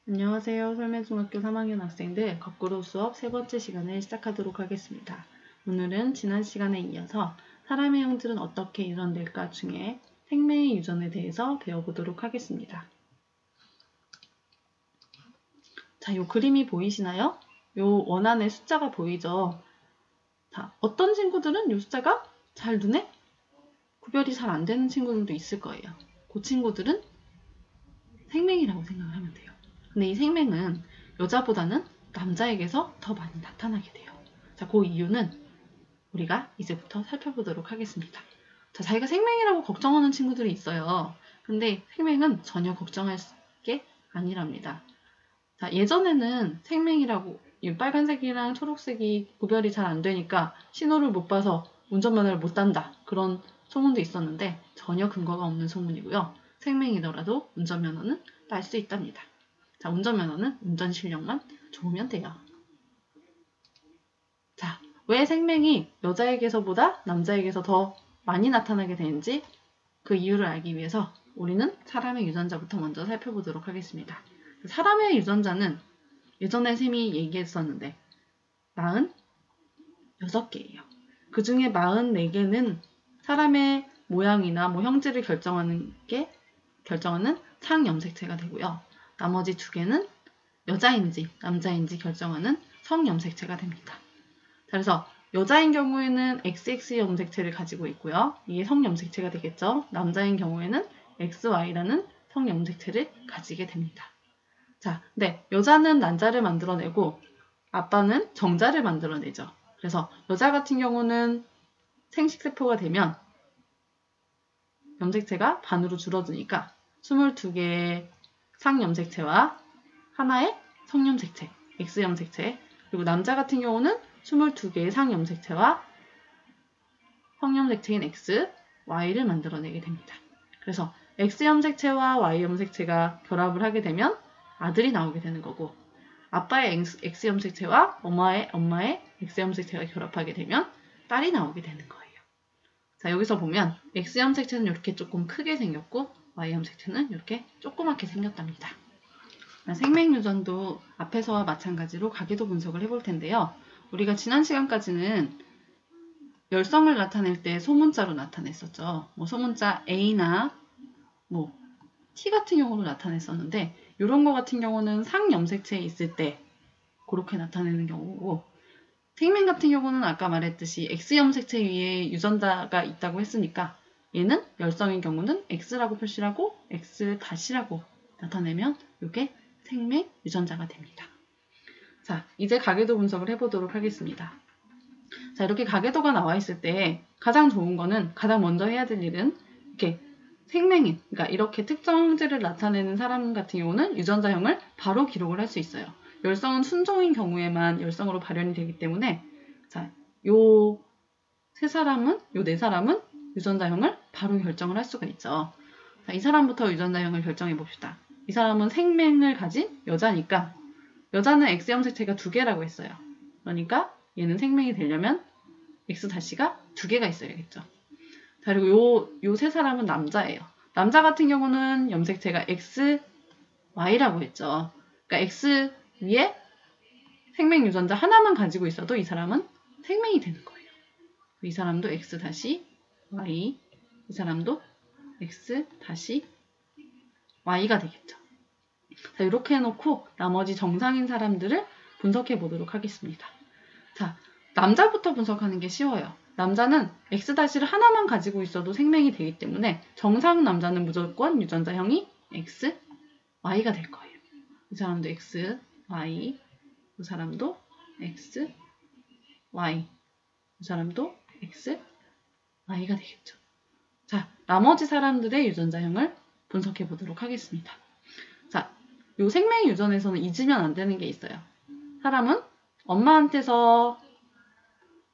안녕하세요. 설매중학교 3학년 학생들 거꾸로 수업 세 번째 시간을 시작하도록 하겠습니다. 오늘은 지난 시간에 이어서 사람의 형질은 어떻게 유전될까 중에 생명의 유전에 대해서 배워보도록 하겠습니다. 자, 요 그림이 보이시나요? 요 원안에 숫자가 보이죠? 자, 어떤 친구들은 요 숫자가 잘 눈에 구별이 잘 안 되는 친구들도 있을 거예요. 그 친구들은 생명이라고 생각을 하면 돼요. 근데 이 생명은 여자보다는 남자에게서 더 많이 나타나게 돼요. 자, 그 이유는 우리가 이제부터 살펴보도록 하겠습니다. 자, 자기가 생명이라고 걱정하는 친구들이 있어요. 근데 생명은 전혀 걱정할 게 아니랍니다. 자, 예전에는 생명이라고 이 빨간색이랑 초록색이 구별이 잘 안 되니까 신호를 못 봐서 운전면허를 못 딴다. 그런 소문도 있었는데 전혀 근거가 없는 소문이고요. 생명이더라도 운전면허는 딸 수 있답니다. 자, 운전면허는 운전 실력만 좋으면 돼요. 자, 왜 생명이 여자에게서보다 남자에게서 더 많이 나타나게 되는지 그 이유를 알기 위해서 우리는 사람의 유전자부터 먼저 살펴보도록 하겠습니다. 사람의 유전자는 예전에 쌤이 얘기했었는데 46개예요. 그 중에 44개는 사람의 모양이나 형질을 결정하는 상염색체가 되고요. 나머지 2개는 여자인지 남자인지 결정하는 성염색체가 됩니다. 그래서 여자인 경우에는 XX 염색체를 가지고 있고요. 이게 성염색체가 되겠죠. 남자인 경우에는 XY라는 성염색체를 가지게 됩니다. 자, 근데 여자는 난자를 만들어내고 아빠는 정자를 만들어내죠. 그래서 여자 같은 경우는 생식세포가 되면 염색체가 반으로 줄어드니까 22개의 상염색체와 하나의 성염색체, X염색체, 그리고 남자 같은 경우는 22개의 상염색체와 성염색체인 X, Y를 만들어내게 됩니다. 그래서 X염색체와 Y염색체가 결합을 하게 되면 아들이 나오게 되는 거고, 아빠의 X염색체와 엄마의 X염색체가 결합하게 되면 딸이 나오게 되는 거예요. 자, 여기서 보면 X염색체는 이렇게 조금 크게 생겼고 Y염색체는 이렇게 조그맣게 생겼답니다. 생명유전도 앞에서와 마찬가지로 가계도 분석을 해볼 텐데요. 우리가 지난 시간까지는 열성을 나타낼 때 소문자로 나타냈었죠. 소문자 A나 T 같은 경우로 나타냈었는데 이런 거 같은 경우는 상염색체에 있을 때 그렇게 나타내는 경우고, 생명 같은 경우는 아까 말했듯이 X염색체 위에 유전자가 있다고 했으니까 얘는 열성인 경우는 X라고 표시하고 X-라고 나타내면 이게 생명 유전자가 됩니다. 자, 이제 가계도 분석을 해보도록 하겠습니다. 자, 이렇게 가계도가 나와 있을 때 가장 좋은 거는, 가장 먼저 해야 될 일은 이렇게 생명인, 그러니까 이렇게 특정 형질을 나타내는 사람 같은 경우는 유전자형을 바로 기록을 할 수 있어요. 열성은 순종인 경우에만 열성으로 발현이 되기 때문에, 자, 요 네 사람은 유전자형을 바로 결정을 할 수가 있죠. 자, 이 사람부터 유전자형을 결정해 봅시다. 이 사람은 생명을 가진 여자니까 여자는 X염색체가 2개라고 했어요. 그러니까 얘는 생명이 되려면 X-가 2개가 있어야겠죠. 자, 그리고 요 세 사람은 남자예요. 남자 같은 경우는 염색체가 XY라고 했죠. 그러니까 X 위에 생명 유전자 하나만 가지고 있어도 이 사람은 생명이 되는 거예요. 이 사람도 X-Y, 이 사람도 X-Y가 되겠죠. 자, 이렇게 해놓고 나머지 정상인 사람들을 분석해 보도록 하겠습니다. 자, 남자부터 분석하는 게 쉬워요. 남자는 X-를 하나만 가지고 있어도 생명이 되기 때문에 정상 남자는 무조건 유전자형이 XY가 될 거예요. 이 사람도 XY, 이 사람도 XY, 이 사람도 XY가 되겠죠. 자, 나머지 사람들의 유전자형을 분석해 보도록 하겠습니다. 자, 요 생명 유전에서는 잊으면 안 되는 게 있어요. 사람은 엄마한테서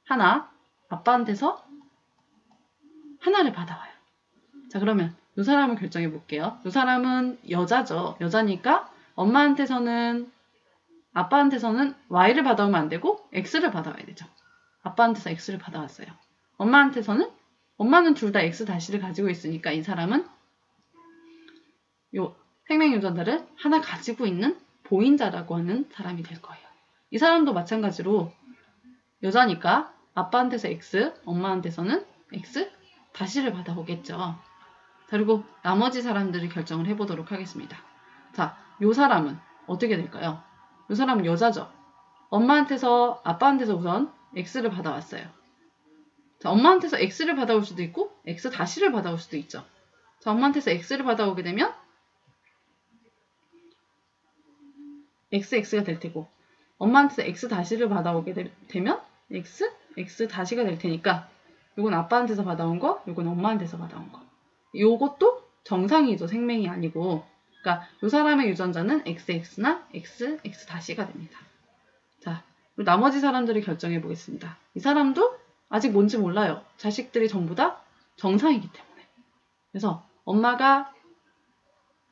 하나, 아빠한테서 하나를 받아와요. 자, 그러면 이 사람을 결정해 볼게요. 이 사람은 여자죠. 여자니까 아빠한테서는 Y를 받아오면 안 되고 X를 받아와야 되죠. 아빠한테서 X를 받아왔어요. 엄마는 둘 다 X-를 가지고 있으니까 이 사람은 요 생명 유전자를 하나 가지고 있는 보인자라고 하는 사람이 될 거예요. 이 사람도 마찬가지로 여자니까 아빠한테서 X, 엄마한테서는 X 다시를 받아오겠죠. 자, 그리고 나머지 사람들을 결정을 해보도록 하겠습니다. 자, 요 사람은 어떻게 될까요? 요 사람은 여자죠. 엄마한테서, 아빠한테서 우선 X를 받아왔어요. 자, 엄마한테서 X를 받아올 수도 있고 X 다시를 받아올 수도 있죠. 자, 엄마한테서 X를 받아오게 되면 XX가 될 테고 엄마한테서 X 다시를 받아오게 되면 X 다시가 될 테니까 요건 아빠한테서 받아온 거, 요건 엄마한테서 받아온 거. 요것도 정상이죠. 생명이 아니고. 그러니까 요 사람의 유전자는 XX나 XX 다시가 됩니다. 자, 그리고 나머지 사람들을 결정해 보겠습니다. 이 사람도 아직 뭔지 몰라요. 자식들이 전부 다 정상이기 때문에. 그래서 엄마가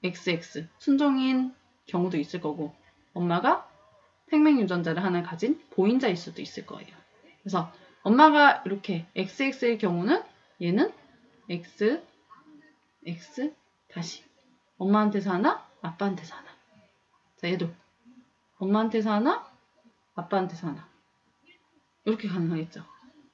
XX, 순종인 경우도 있을 거고 엄마가 생명 유전자를 하나 가진 보인자일 수도 있을 거예요. 그래서 엄마가 이렇게 XX의 경우는 얘는 X 다시. 엄마한테서 하나, 아빠한테서 하나. 자, 얘도 엄마한테서 하나, 아빠한테서 하나. 이렇게 가능하겠죠.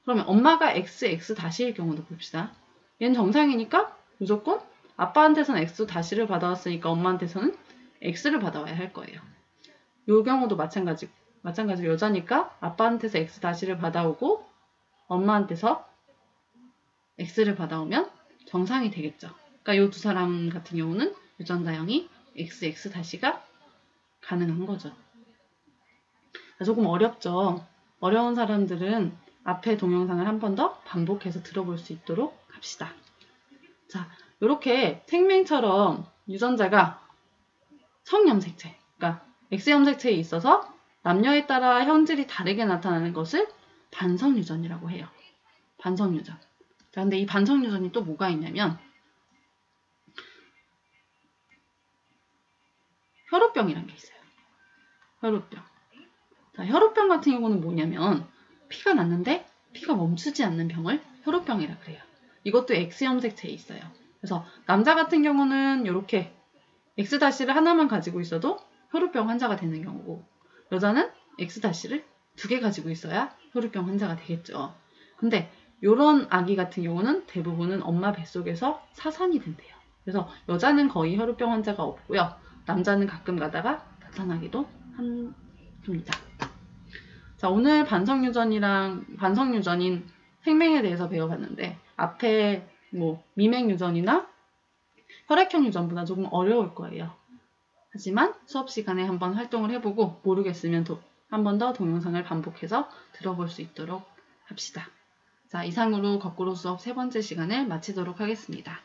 그러면 엄마가 XX 다시일 경우도 봅시다. 얘는 정상이니까 무조건 아빠한테서는 X 다시를 받아왔으니까 엄마한테서는 X를 받아와야 할 거예요. 이 경우도 마찬가지로 여자니까 아빠한테서 X 다시를 받아오고 엄마한테서 X를 받아오면 정상이 되겠죠. 그러니까 이 두 사람 같은 경우는 유전자형이 XX 다시가 가능한 거죠. 조금 어렵죠. 어려운 사람들은 앞에 동영상을 한 번 더 반복해서 들어볼 수 있도록 합시다. 자, 이렇게 생명처럼 유전자가 성염색체, 그러니까 X염색체에 있어서 남녀에 따라 형질이 다르게 나타나는 것을 반성유전이라고 해요. 반성유전. 자, 근데 이 반성유전이 또 뭐가 있냐면 혈우병이라는 게 있어요. 혈우병. 자, 혈우병 같은 경우는 뭐냐면 피가 났는데 피가 멈추지 않는 병을 혈우병이라 그래요. 이것도 X염색체에 있어요. 그래서 남자 같은 경우는 이렇게 X-를 하나만 가지고 있어도 혈우병 환자가 되는 경우고 여자는 X-를 2개 가지고 있어야 혈우병 환자가 되겠죠. 근데 이런 아기 같은 경우는 대부분은 엄마 뱃속에서 사산이 된대요. 그래서 여자는 거의 혈우병 환자가 없고요. 남자는 가끔 가다가 나타나기도 합니다. 자, 오늘 반성유전인 생명에 대해서 배워봤는데 앞에 뭐 미맹유전이나 혈액형 유전보다 조금 어려울 거예요. 하지만 수업 시간에 한번 활동을 해보고 모르겠으면 한 번 더 동영상을 반복해서 들어볼 수 있도록 합시다. 자, 이상으로 거꾸로 수업 3번째 시간을 마치도록 하겠습니다.